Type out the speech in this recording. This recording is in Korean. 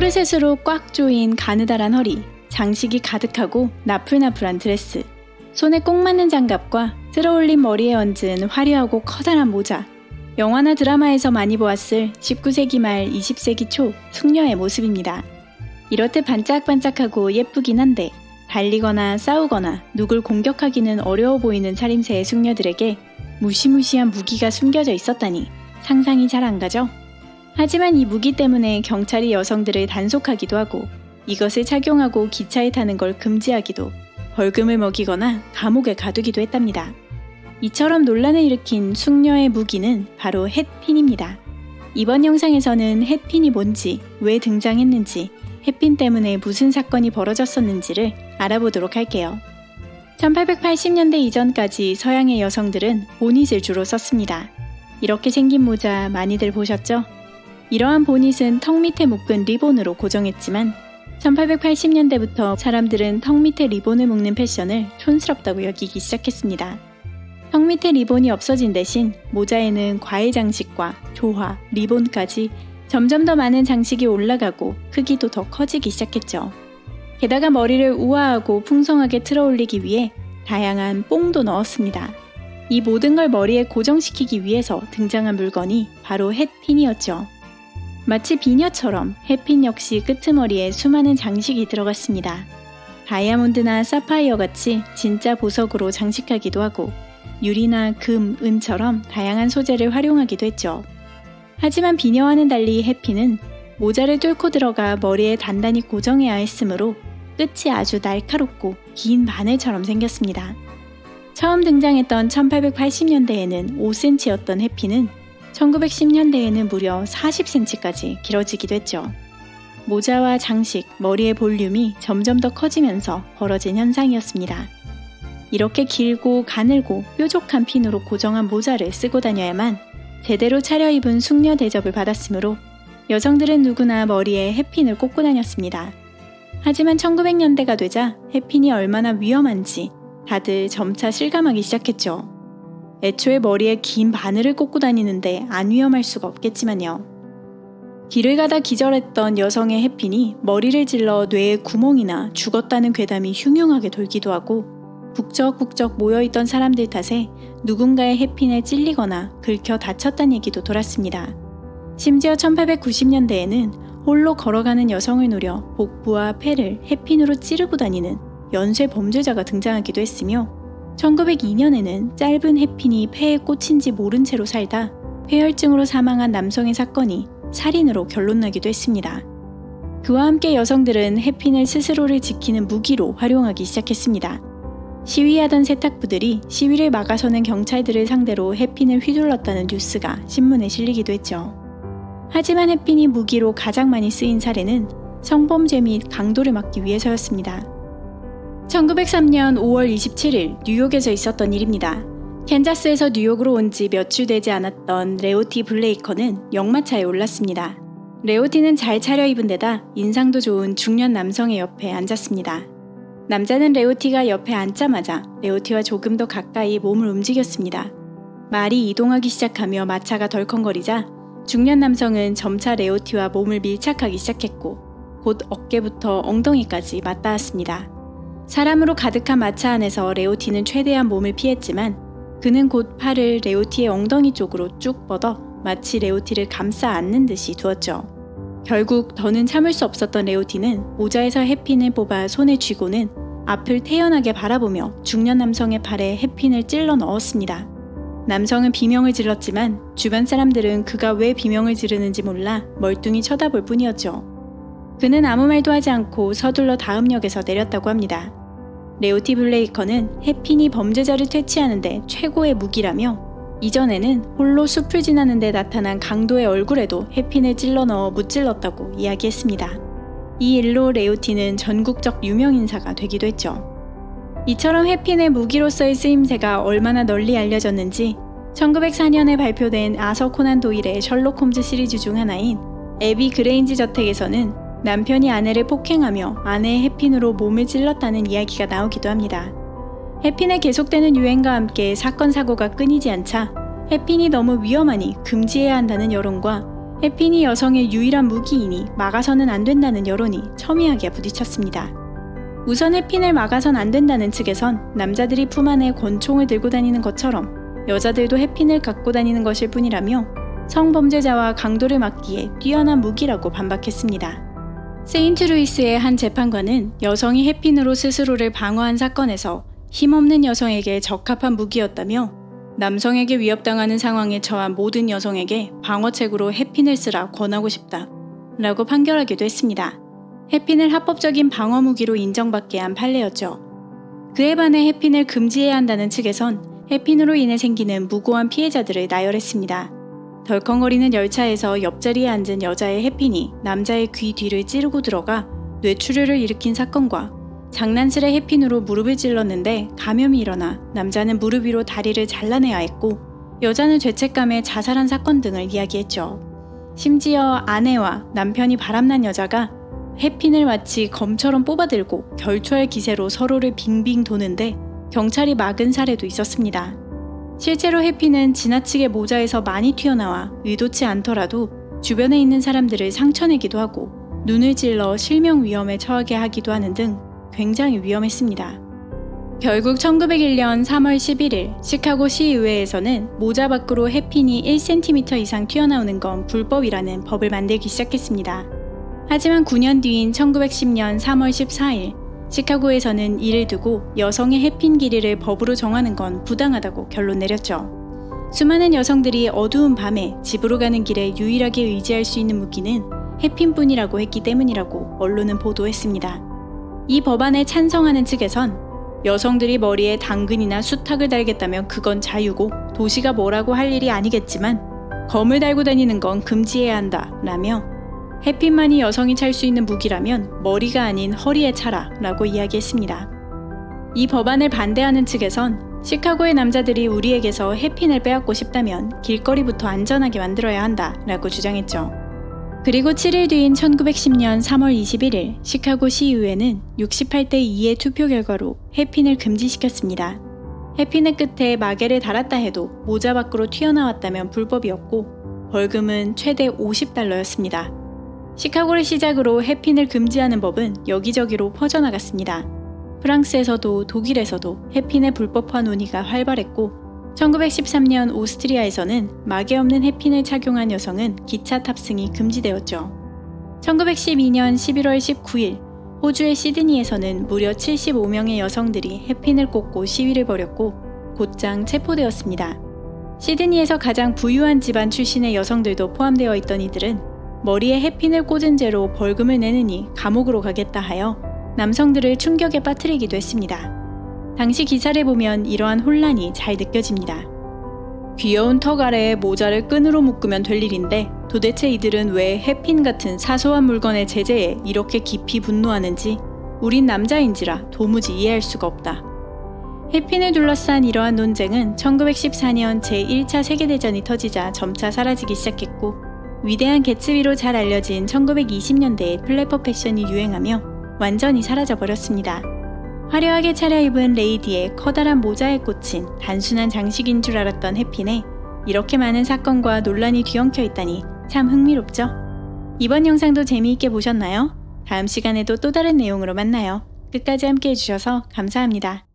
코르셋으로 꽉 조인 가느다란 허리, 장식이 가득하고 나풀나풀한 드레스, 손에 꼭 맞는 장갑과 쓸어올린 머리에 얹은 화려하고 커다란 모자. 영화나 드라마에서 많이 보았을 19세기 말 20세기 초 숙녀의 모습입니다. 이렇듯 반짝반짝하고 예쁘긴 한데 달리거나 싸우거나 누굴 공격하기는 어려워 보이는 차림새의 숙녀들에게 무시무시한 무기가 숨겨져 있었다니 상상이 잘 안 가죠? 하지만 이 무기 때문에 경찰이 여성들을 단속하기도 하고 이것을 착용하고 기차에 타는 걸 금지하기도, 벌금을 먹이거나 감옥에 가두기도 했답니다. 이처럼 논란을 일으킨 숙녀의 무기는 바로 햇핀입니다. 이번 영상에서는 햇핀이 뭔지, 왜 등장했는지, 햇핀 때문에 무슨 사건이 벌어졌었는지를 알아보도록 할게요. 1880년대 이전까지 서양의 여성들은 보닛을 주로 썼습니다. 이렇게 생긴 모자 많이들 보셨죠? 이러한 보닛은 턱 밑에 묶은 리본으로 고정했지만 1880년대부터 사람들은 턱 밑에 리본을 묶는 패션을 촌스럽다고 여기기 시작했습니다. 턱 밑에 리본이 없어진 대신 모자에는 과일 장식과 조화, 리본까지 점점 더 많은 장식이 올라가고 크기도 더 커지기 시작했죠. 게다가 머리를 우아하고 풍성하게 틀어올리기 위해 다양한 뽕도 넣었습니다. 이 모든 걸 머리에 고정시키기 위해서 등장한 물건이 바로 햇핀이었죠. 마치 비녀처럼 햇핀 역시 끄트머리에 수많은 장식이 들어갔습니다. 다이아몬드나 사파이어 같이 진짜 보석으로 장식하기도 하고 유리나 금, 은처럼 다양한 소재를 활용하기도 했죠. 하지만 비녀와는 달리 햇핀은 모자를 뚫고 들어가 머리에 단단히 고정해야 했으므로 끝이 아주 날카롭고 긴 바늘처럼 생겼습니다. 처음 등장했던 1880년대에는 5cm였던 햇핀은 1910년대에는 무려 40cm까지 길어지기도 했죠. 모자와 장식, 머리의 볼륨이 점점 더 커지면서 벌어진 현상이었습니다. 이렇게 길고 가늘고 뾰족한 핀으로 고정한 모자를 쓰고 다녀야만 제대로 차려입은 숙녀 대접을 받았으므로 여성들은 누구나 머리에 햇핀을 꽂고 다녔습니다. 하지만 1900년대가 되자 햇핀이 얼마나 위험한지 다들 점차 실감하기 시작했죠. 애초에 머리에 긴 바늘을 꽂고 다니는데 안 위험할 수가 없겠지만요. 길을 가다 기절했던 여성의 햇핀이 머리를 찔러 뇌에 구멍이나 죽었다는 괴담이 흉흉하게 돌기도 하고 북적북적 모여있던 사람들 탓에 누군가의 햇핀에 찔리거나 긁혀 다쳤다는 얘기도 돌았습니다. 심지어 1890년대에는 홀로 걸어가는 여성을 노려 복부와 폐를 햇핀으로 찌르고 다니는 연쇄 범죄자가 등장하기도 했으며 1902년에는 짧은 햇핀이 폐에 꽂힌지 모른 채로 살다 폐혈증으로 사망한 남성의 사건이 살인으로 결론나기도 했습니다. 그와 함께 여성들은 햇핀을 스스로를 지키는 무기로 활용하기 시작했습니다. 시위하던 세탁부들이 시위를 막아서는 경찰들을 상대로 햇핀을 휘둘렀다는 뉴스가 신문에 실리기도 했죠. 하지만 햇핀이 무기로 가장 많이 쓰인 사례는 성범죄 및 강도를 막기 위해서였습니다. 1903년 5월 27일 뉴욕에서 있었던 일입니다. 캔자스에서 뉴욕으로 온 지 몇 주 되지 않았던 레오티 블레이커는 역마차에 올랐습니다. 레오티는 잘 차려입은 데다 인상도 좋은 중년 남성의 옆에 앉았습니다. 남자는 레오티가 옆에 앉자마자 레오티와 조금 더 가까이 몸을 움직였습니다. 말이 이동하기 시작하며 마차가 덜컹거리자 중년 남성은 점차 레오티와 몸을 밀착하기 시작했고 곧 어깨부터 엉덩이까지 맞닿았습니다. 사람으로 가득한 마차 안에서 레오티는 최대한 몸을 피했지만 그는 곧 팔을 레오티의 엉덩이 쪽으로 쭉 뻗어 마치 레오티를 감싸 안는 듯이 두었죠. 결국 더는 참을 수 없었던 레오티는 모자에서 햇핀을 뽑아 손에 쥐고는 앞을 태연하게 바라보며 중년 남성의 팔에 햇핀을 찔러 넣었습니다. 남성은 비명을 질렀지만 주변 사람들은 그가 왜 비명을 지르는지 몰라 멀뚱히 쳐다볼 뿐이었죠. 그는 아무 말도 하지 않고 서둘러 다음 역에서 내렸다고 합니다. 레오티 블레이커는 햇핀이 범죄자를 퇴치하는데 최고의 무기라며 이전에는 홀로 숲을 지나는데 나타난 강도의 얼굴에도 햇핀을 찔러 넣어 무찔렀다고 이야기했습니다. 이 일로 레오티는 전국적 유명인사가 되기도 했죠. 이처럼 햇핀의 무기로서의 쓰임새가 얼마나 널리 알려졌는지 1904년에 발표된 아서 코난 도일의 셜록 홈즈 시리즈 중 하나인 애비 그레인지 저택에서는 남편이 아내를 폭행하며 아내의 햇핀으로 몸을 찔렀다는 이야기가 나오기도 합니다. 햇핀의 계속되는 유행과 함께 사건 사고가 끊이지 않자 햇핀이 너무 위험하니 금지해야 한다는 여론과 해핀이 여성의 유일한 무기이니 막아서는 안 된다는 여론이 첨예하게 부딪혔습니다. 우선 해핀을 막아선 안 된다는 측에선 남자들이 품 안에 권총을 들고 다니는 것처럼 여자들도 해핀을 갖고 다니는 것일 뿐이라며 성범죄자와 강도를 막기에 뛰어난 무기라고 반박했습니다. 세인트루이스의 한 재판관은 여성이 해핀으로 스스로를 방어한 사건에서 힘없는 여성에게 적합한 무기였다며 남성에게 위협당하는 상황에 처한 모든 여성에게 방어책으로 해핀을 쓰라 권하고 싶다 라고 판결하기도 했습니다. 해핀을 합법적인 방어 무기로 인정받게 한 판례였죠. 그에 반해 해핀을 금지해야 한다는 측에선 해핀으로 인해 생기는 무고한 피해자들을 나열했습니다. 덜컹거리는 열차에서 옆자리에 앉은 여자의 해핀이 남자의 귀 뒤를 찌르고 들어가 뇌출혈을 일으킨 사건과 장난스레 해핀으로 무릎을 찔렀는데 감염이 일어나 남자는 무릎 위로 다리를 잘라내야 했고 여자는 죄책감에 자살한 사건 등을 이야기했죠. 심지어 아내와 남편이 바람난 여자가 해핀을 마치 검처럼 뽑아들고 결투할 기세로 서로를 빙빙 도는데 경찰이 막은 사례도 있었습니다. 실제로 해핀은 지나치게 모자에서 많이 튀어나와 의도치 않더라도 주변에 있는 사람들을 상처내기도 하고 눈을 찔러 실명 위험에 처하게 하기도 하는 등 굉장히 위험했습니다. 결국 1901년 3월 11일 시카고 시의회에서는 모자 밖으로 해핀이 1cm 이상 튀어나오는 건 불법이라는 법을 만들기 시작했습니다. 하지만 9년 뒤인 1910년 3월 14일 시카고에서는 이를 두고 여성의 해핀 길이를 법으로 정하는 건 부당하다고 결론 내렸죠. 수많은 여성들이 어두운 밤에 집으로 가는 길에 유일하게 의지할 수 있는 무기는 해핀뿐이라고 했기 때문이라고 언론은 보도했습니다. 이 법안에 찬성하는 측에선 여성들이 머리에 당근이나 수탉을 달겠다면 그건 자유고 도시가 뭐라고 할 일이 아니겠지만 검을 달고 다니는 건 금지해야 한다 라며 해핀만이 여성이 찰 수 있는 무기라면 머리가 아닌 허리에 차라 라고 이야기했습니다. 이 법안을 반대하는 측에선 시카고의 남자들이 우리에게서 해핀을 빼앗고 싶다면 길거리부터 안전하게 만들어야 한다 라고 주장했죠. 그리고 7일 뒤인 1910년 3월 21일 시카고 시의회는 68대 2의 투표 결과로 해핀을 금지시켰습니다. 해핀의 끝에 마개를 달았다 해도 모자 밖으로 튀어나왔다면 불법이었고 벌금은 최대 $50였습니다. 시카고를 시작으로 해핀을 금지하는 법은 여기저기로 퍼져나갔습니다. 프랑스에서도 독일에서도 해핀의 불법화 논의가 활발했고 1913년 오스트리아에서는 마개 없는 해핀을 착용한 여성은 기차 탑승이 금지되었죠. 1912년 11월 19일 호주의 시드니에서는 무려 75명의 여성들이 해핀을 꽂고 시위를 벌였고 곧장 체포되었습니다. 시드니에서 가장 부유한 집안 출신의 여성들도 포함되어 있던 이들은 머리에 해핀을 꽂은 죄로 벌금을 내느니 감옥으로 가겠다 하여 남성들을 충격에 빠뜨리기도 했습니다. 당시 기사를 보면 이러한 혼란이 잘 느껴집니다. 귀여운 턱 아래에 모자를 끈으로 묶으면 될 일인데 도대체 이들은 왜 해핀 같은 사소한 물건의 제재에 이렇게 깊이 분노하는지 우린 남자인지라 도무지 이해할 수가 없다. 해핀을 둘러싼 이러한 논쟁은 1914년 제1차 세계대전이 터지자 점차 사라지기 시작했고 위대한 개츠비로 잘 알려진 1920년대에 플래퍼 패션이 유행하며 완전히 사라져버렸습니다. 화려하게 차려입은 레이디의 커다란 모자에 꽂힌 단순한 장식인 줄 알았던 해핀에 이렇게 많은 사건과 논란이 뒤엉켜 있다니 참 흥미롭죠? 이번 영상도 재미있게 보셨나요? 다음 시간에도 또 다른 내용으로 만나요. 끝까지 함께 해주셔서 감사합니다.